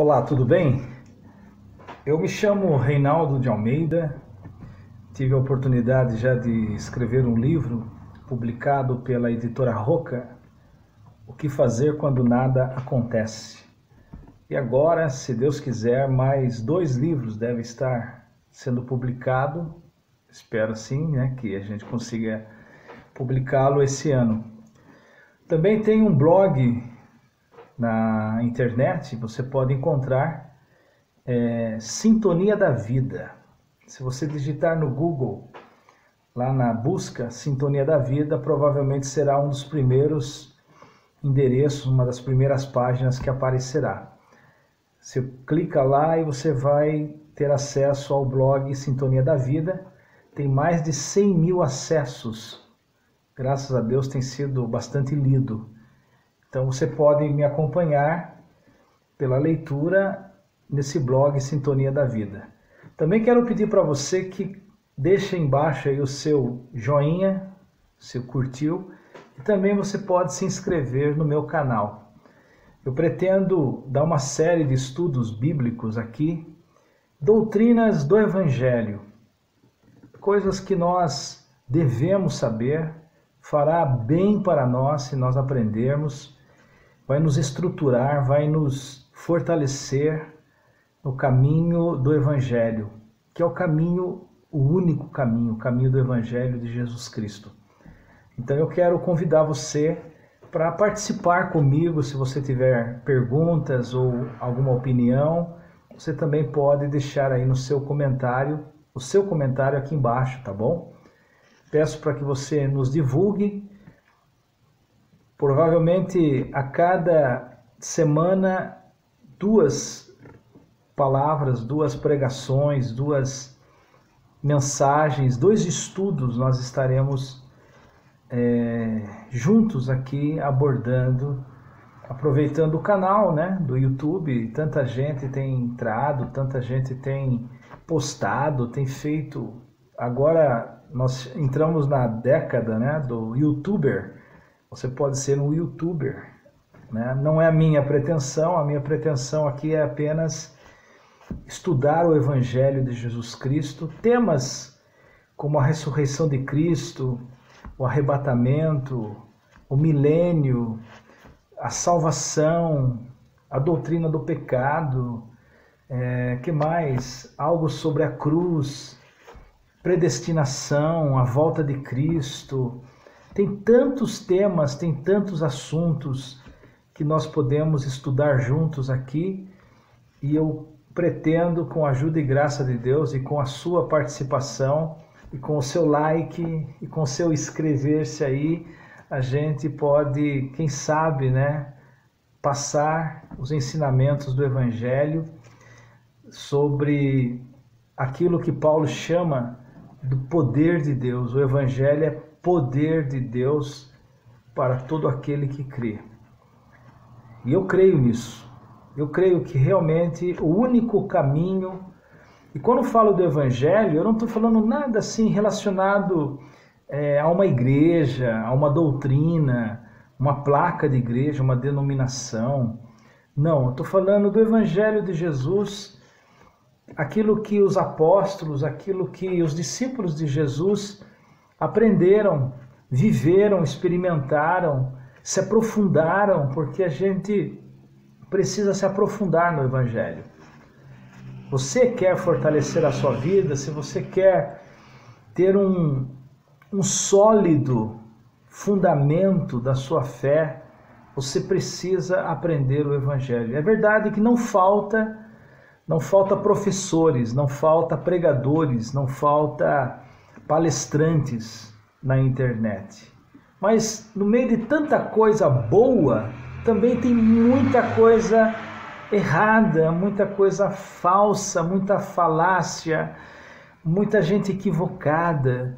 Olá, tudo bem? Eu me chamo Reinaldo de Almeida, tive a oportunidade já de escrever um livro publicado pela editora Roca, O que fazer quando nada acontece. E agora, se Deus quiser, mais 2 livros devem estar sendo publicados, espero sim, que a gente consiga publicá-lo esse ano. Também tem um blog na internet, você pode encontrar Sintonia da Vida. Se você digitar no Google, lá na busca Sintonia da Vida, provavelmente será um dos primeiros endereços, uma das primeiras páginas que aparecerá. Você clica lá e você vai ter acesso ao blog Sintonia da Vida. Tem mais de 100 mil acessos. Graças a Deus tem sido bastante lido. Então você pode me acompanhar pela leitura nesse blog Sintonia da Vida. Também quero pedir para você que deixe embaixo aí o seu joinha, seu curtiu, e também você pode se inscrever no meu canal. Eu pretendo dar uma série de estudos bíblicos aqui, doutrinas do Evangelho, coisas que nós devemos saber, fará bem para nós se nós aprendermos, vai nos estruturar, vai nos fortalecer no caminho do Evangelho, que é o caminho, o único caminho, o caminho do Evangelho de Jesus Cristo. Então eu quero convidar você para participar comigo. Se você tiver perguntas ou alguma opinião, você também pode deixar aí no seu comentário, o seu comentário aqui embaixo, tá bom? Peço para que você nos divulgue. Provavelmente a cada semana 2 palavras, 2 pregações, 2 mensagens, 2 estudos nós estaremos juntos aqui abordando, aproveitando o canal do YouTube. Tanta gente tem entrado, tanta gente tem postado, tem feito. Agora nós entramos na década do YouTuber. Você pode ser um YouTuber, Não é a minha pretensão aqui é apenas estudar o Evangelho de Jesus Cristo, temas como a ressurreição de Cristo, o arrebatamento, o milênio, a salvação, a doutrina do pecado, que mais? Algo sobre a cruz, predestinação, a volta de Cristo. Tem tantos temas, tem tantos assuntos que nós podemos estudar juntos aqui, e eu pretendo, com a ajuda e graça de Deus e com a sua participação e com o seu like e com o seu inscrever-se aí, a gente pode, quem sabe, passar os ensinamentos do Evangelho sobre aquilo que Paulo chama do poder de Deus. O Evangelho é poder de Deus para todo aquele que crê. E eu creio nisso. Eu creio que realmente o único caminho. E quando falo do Evangelho, eu não estou falando nada assim relacionado a uma igreja, a uma doutrina, uma placa de igreja, uma denominação. Não, eu estou falando do Evangelho de Jesus, aquilo que os apóstolos, aquilo que os discípulos de Jesus aprenderam, viveram, experimentaram, se aprofundaram, porque a gente precisa se aprofundar no Evangelho. Você quer fortalecer a sua vida, se você quer ter um sólido fundamento da sua fé, você precisa aprender o Evangelho. É verdade que não falta professores, não falta pregadores, não falta palestrantes na internet. Mas no meio de tanta coisa boa, também tem muita coisa errada, muita coisa falsa, muita falácia, muita gente equivocada.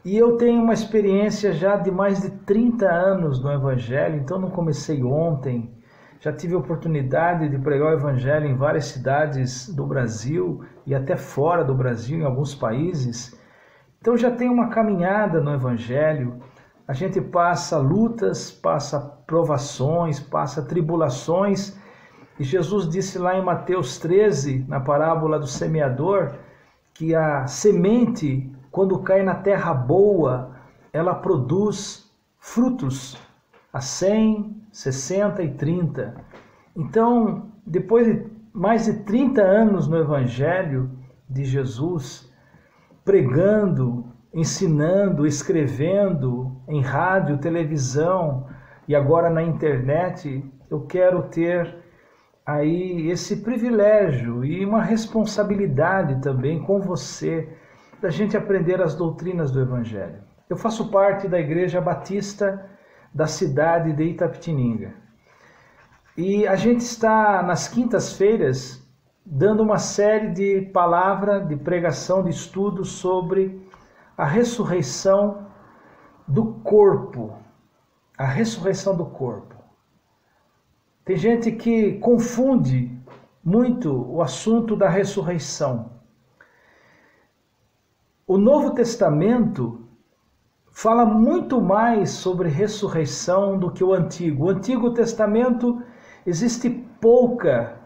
E eu tenho uma experiência já de mais de 30 anos no Evangelho, então não comecei ontem. Já tive a oportunidade de pregar o Evangelho em várias cidades do Brasil e até fora do Brasil, em alguns países. Então já tem uma caminhada no Evangelho. A gente passa lutas, passa provações, passa tribulações, E Jesus disse lá em Mateus 13, na parábola do semeador, que a semente, quando cai na terra boa, ela produz frutos a 100, 60 e 30. Então, depois de mais de 30 anos no Evangelho de Jesus, pregando, ensinando, escrevendo em rádio, televisão e agora na internet, eu quero ter aí esse privilégio e uma responsabilidade também com você, da gente aprender as doutrinas do Evangelho. Eu faço parte da Igreja Batista da cidade de Itapetininga. E a gente está nas quintas-feiras dando uma série de palavras, de pregação, de estudos sobre a ressurreição do corpo. A ressurreição do corpo. Tem gente que confunde muito o assunto da ressurreição. O Novo Testamento fala muito mais sobre ressurreição do que o Antigo. O Antigo Testamento existe pouca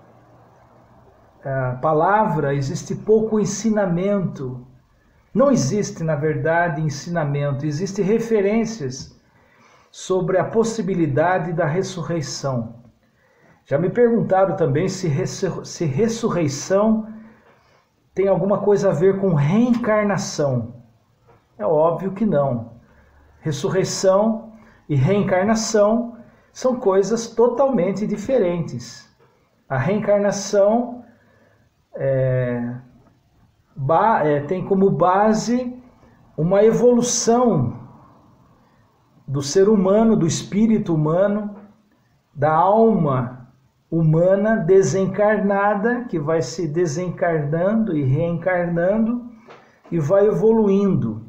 palavra, existe pouco ensinamento. Não existe, na verdade, ensinamento, existem referências sobre a possibilidade da ressurreição. Já me perguntaram também se ressurreição tem alguma coisa a ver com reencarnação. É óbvio que não. Ressurreição e reencarnação são coisas totalmente diferentes. A reencarnação tem como base uma evolução do ser humano, do espírito humano, da alma humana desencarnada, que vai se desencarnando e reencarnando e vai evoluindo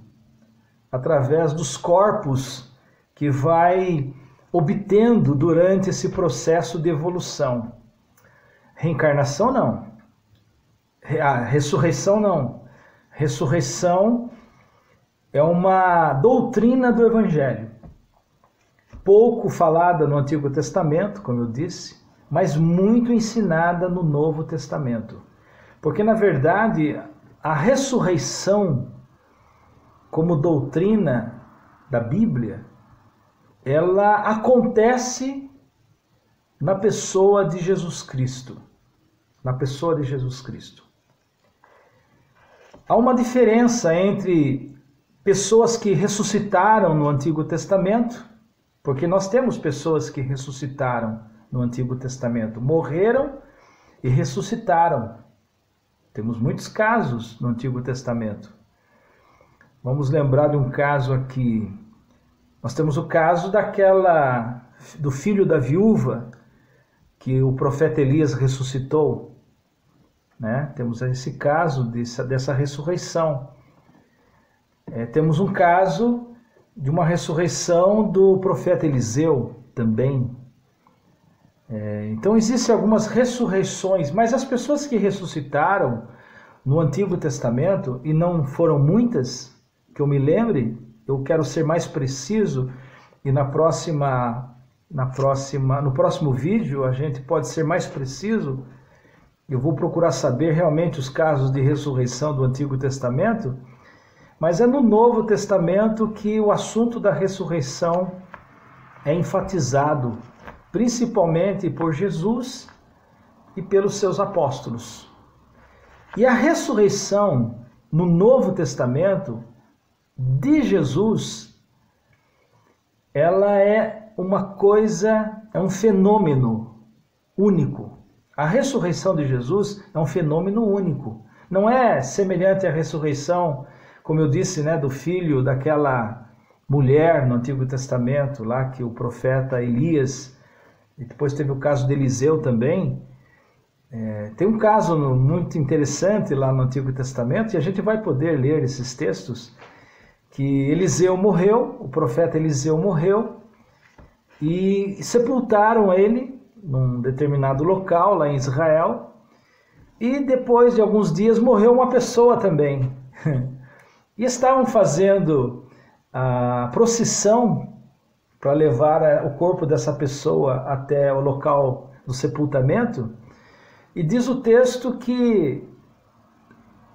através dos corpos que vai obtendo durante esse processo de evolução. Reencarnação não. Ressurreição não. Ressurreição é uma doutrina do Evangelho. Pouco falada no Antigo Testamento, como eu disse, mas muito ensinada no Novo Testamento. Porque, na verdade, a ressurreição, como doutrina da Bíblia, ela acontece na pessoa de Jesus Cristo. Na pessoa de Jesus Cristo. Há uma diferença entre pessoas que ressuscitaram no Antigo Testamento, porque nós temos pessoas que ressuscitaram no Antigo Testamento, morreram e ressuscitaram. Temos muitos casos no Antigo Testamento. Vamos lembrar de um caso aqui. Nós temos o caso do filho da viúva que o profeta Elias ressuscitou, né? Temos esse caso dessa ressurreição. Temos um caso de uma ressurreição do profeta Eliseu também. Então existem algumas ressurreições, mas as pessoas que ressuscitaram no Antigo Testamento, e não foram muitas, que eu me lembre, eu quero ser mais preciso, e no próximo vídeo a gente pode ser mais preciso. Eu vou procurar saber realmente os casos de ressurreição do Antigo Testamento, mas é no Novo Testamento que o assunto da ressurreição é enfatizado, principalmente por Jesus e pelos seus apóstolos. E a ressurreição no Novo Testamento de Jesus, ela é um fenômeno único. A ressurreição de Jesus é um fenômeno único. Não é semelhante à ressurreição, como eu disse, né, do filho daquela mulher no Antigo Testamento, lá que o profeta Elias, e depois teve o caso de Eliseu também. Tem um caso muito interessante lá no Antigo Testamento, e a gente vai poder ler esses textos, que Eliseu morreu, o profeta Eliseu morreu, e sepultaram ele num determinado local lá em Israel, e depois de alguns dias morreu uma pessoa também. E estavam fazendo a procissão para levar o corpo dessa pessoa até o local do sepultamento, e diz o texto que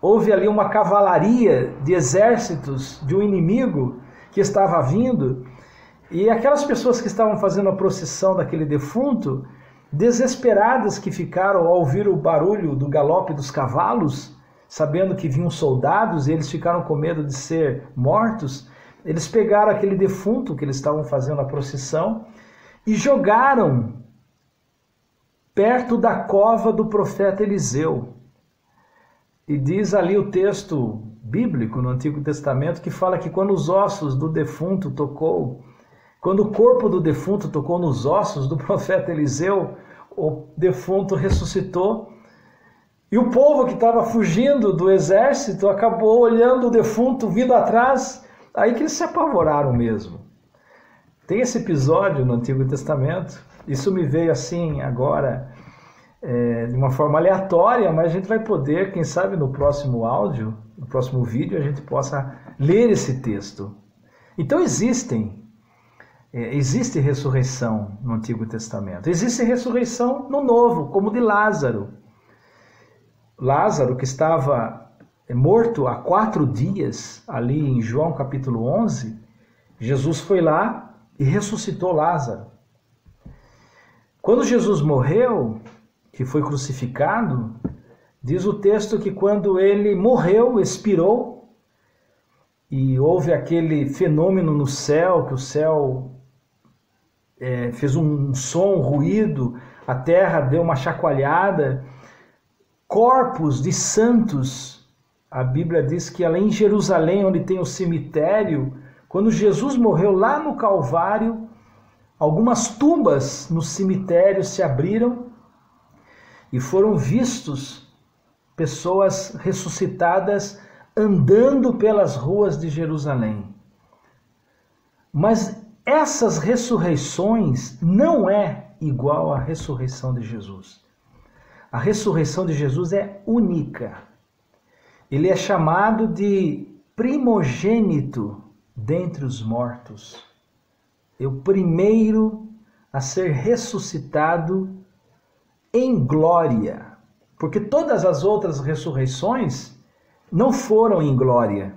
houve ali uma cavalaria de exércitos de um inimigo que estava vindo, e aquelas pessoas que estavam fazendo a procissão daquele defunto, desesperadas que ficaram ao ouvir o barulho do galope dos cavalos, sabendo que vinham soldados e eles ficaram com medo de ser mortos, eles pegaram aquele defunto que eles estavam fazendo a procissão e jogaram perto da cova do profeta Eliseu. E diz ali o texto bíblico no Antigo Testamento que fala que quando os ossos do defunto quando o corpo do defunto tocou nos ossos do profeta Eliseu, o defunto ressuscitou. E o povo que estava fugindo do exército acabou olhando o defunto vindo atrás, aí que eles se apavoraram mesmo. Tem esse episódio no Antigo Testamento, isso me veio assim agora, de uma forma aleatória, mas a gente vai poder, quem sabe no próximo áudio, no próximo vídeo, a gente possa ler esse texto. Então existe ressurreição no Antigo Testamento, existe ressurreição no Novo, como de Lázaro. Lázaro, que estava morto há 4 dias, ali em João capítulo 11, Jesus foi lá e ressuscitou Lázaro. Quando Jesus morreu, que foi crucificado, diz o texto que quando ele morreu, expirou, e houve aquele fenômeno no céu, que o céu fez um som, um ruído, a terra deu uma chacoalhada, corpos de santos, a Bíblia diz que além em Jerusalém, onde tem o cemitério, quando Jesus morreu lá no Calvário, algumas tumbas no cemitério se abriram e foram vistos pessoas ressuscitadas andando pelas ruas de Jerusalém. Mas essas ressurreições não é igual à ressurreição de Jesus. A ressurreição de Jesus é única. Ele é chamado de primogênito dentre os mortos. É o primeiro a ser ressuscitado em glória. Porque todas as outras ressurreições não foram em glória.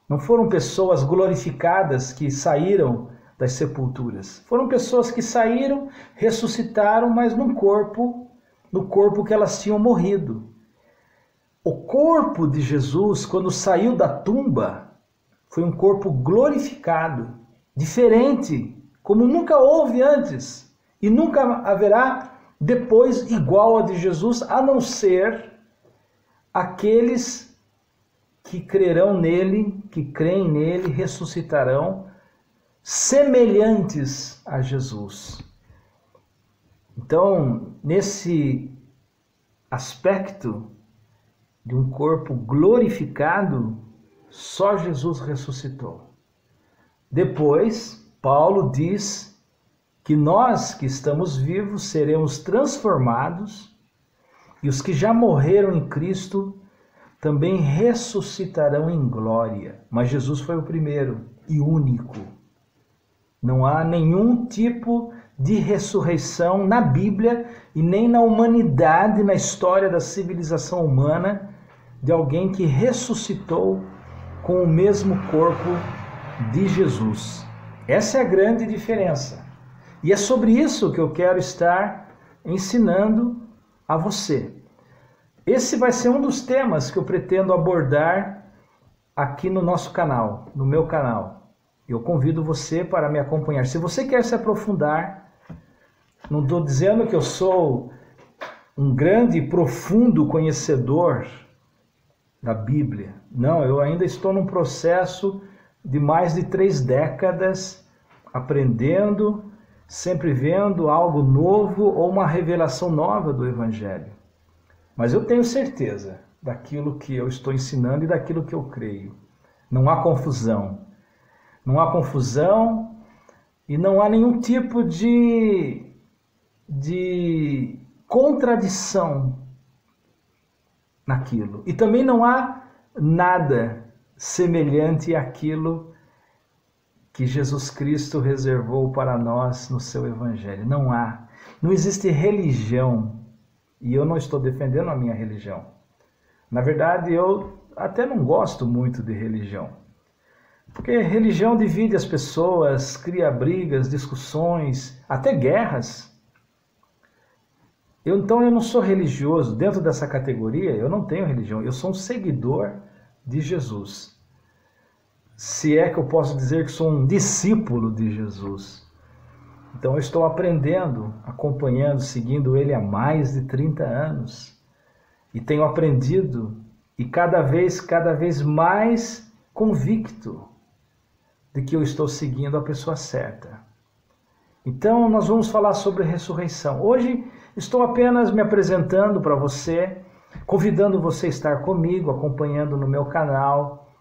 Não foram pessoas glorificadas que saíram das sepulturas. Foram pessoas que saíram, ressuscitaram, mas no corpo que elas tinham morrido. O corpo de Jesus, quando saiu da tumba, foi um corpo glorificado, diferente, como nunca houve antes, e nunca haverá depois igual ao de Jesus, a não ser aqueles que crerão nele, que creem nele, ressuscitarão, semelhantes a Jesus. Então, nesse aspecto de um corpo glorificado, só Jesus ressuscitou. Depois, Paulo diz que nós que estamos vivos seremos transformados e os que já morreram em Cristo também ressuscitarão em glória. Mas Jesus foi o primeiro e único. Não há nenhum tipo de ressurreição na Bíblia e nem na humanidade, na história da civilização humana, de alguém que ressuscitou com o mesmo corpo de Jesus. Essa é a grande diferença. E é sobre isso que eu quero estar ensinando a você. Esse vai ser um dos temas que eu pretendo abordar aqui no nosso canal, no meu canal. Eu convido você para me acompanhar. Se você quer se aprofundar, não estou dizendo que eu sou um grande e profundo conhecedor da Bíblia. Não, eu ainda estou num processo de mais de 3 décadas, aprendendo, sempre vendo algo novo ou uma revelação nova do Evangelho. Mas eu tenho certeza daquilo que eu estou ensinando e daquilo que eu creio. Não há confusão. Não há confusão e não há nenhum tipo de contradição naquilo. E também não há nada semelhante àquilo que Jesus Cristo reservou para nós no seu Evangelho. Não há. Não existe religião, e eu não estou defendendo a minha religião. Na verdade, eu até não gosto muito de religião. Porque religião divide as pessoas, cria brigas, discussões, até guerras. Então eu não sou religioso. Dentro dessa categoria, eu não tenho religião. Eu sou um seguidor de Jesus. Se é que eu posso dizer que sou um discípulo de Jesus. Então eu estou aprendendo, acompanhando, seguindo ele há mais de 30 anos. E tenho aprendido e cada vez mais convicto de que eu estou seguindo a pessoa certa. Então nós vamos falar sobre ressurreição. Hoje estou apenas me apresentando para você, convidando você a estar comigo, acompanhando no meu canal,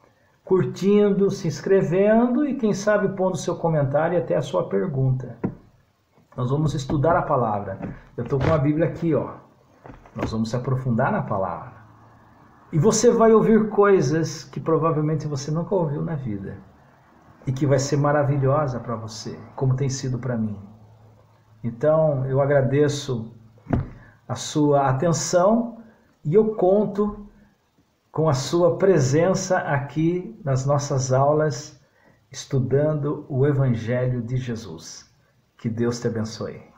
curtindo, se inscrevendo e quem sabe pondo seu comentário e até a sua pergunta. Nós vamos estudar a palavra. Eu estou com a Bíblia aqui, ó. Nós vamos se aprofundar na palavra. E você vai ouvir coisas que provavelmente você nunca ouviu na vida. E que vai ser maravilhosa para você, como tem sido para mim. Então, eu agradeço a sua atenção e eu conto com a sua presença aqui nas nossas aulas, estudando o Evangelho de Jesus. Que Deus te abençoe.